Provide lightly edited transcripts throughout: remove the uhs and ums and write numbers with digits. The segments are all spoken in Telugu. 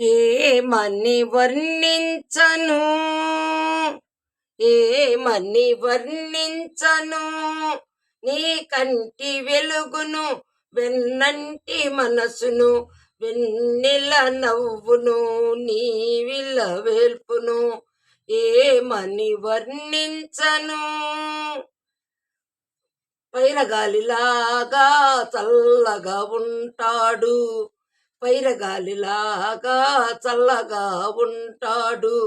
ఏమని వర్ణించను ఏమని వర్ణించను నీ కంటి వెలుగును వెన్నంటి మనసును వెన్నెల నవ్వును నీవిల వేల్పును ఏమని వర్ణించను పైరగాలిలాగా చల్లగా ఉంటాడు పైరగాలిలాగా చల్లగా ఉంటాడు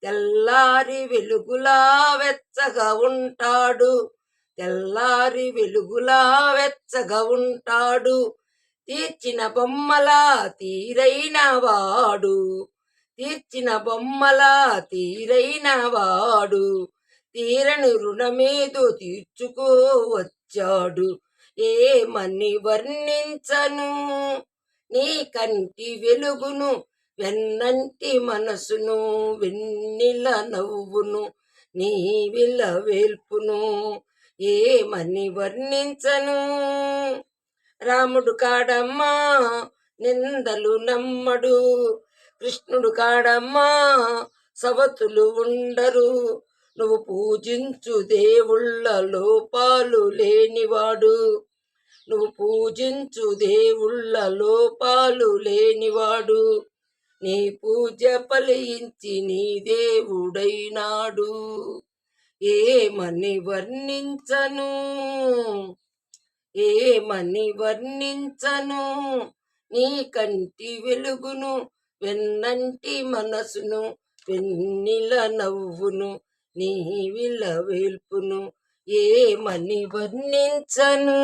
తెల్లారి వెలుగులా వెచ్చగా ఉంటాడు తెల్లారి వెలుగులా వెచ్చగా ఉంటాడు తీర్చిన బొమ్మలా తీరైన వాడు తీర్చిన బొమ్మలా తీరైన వాడు తీరని రుణమేదో తీర్చుకోవచ్చాడు ఏమని వర్ణించను నీ కంటి వెలుగును వెన్నంటి మనసును వెన్నెల నవ్వును నీవిల వేల్పును ఏమని వర్ణించను రాముడు కాడమ్మా నిందలు నమ్మడు కృష్ణుడు కాడమ్మా సవతులు ఉండరు నువ్వు పూజించు దేవుళ్ళ లోపాలు లేనివాడు నువ్వు పూజించు దేవుళ్ళ లోపాలు లేనివాడు నీ పూజ ఫలించి నీ దేవుడైనాడు ఏమని వర్ణించను ఏమని వర్ణించను నీ కంటి వెలుగును వెన్నంటి మనసును వెన్నెల నవ్వును నీవిల వేల్పును ఏమని వర్ణించను.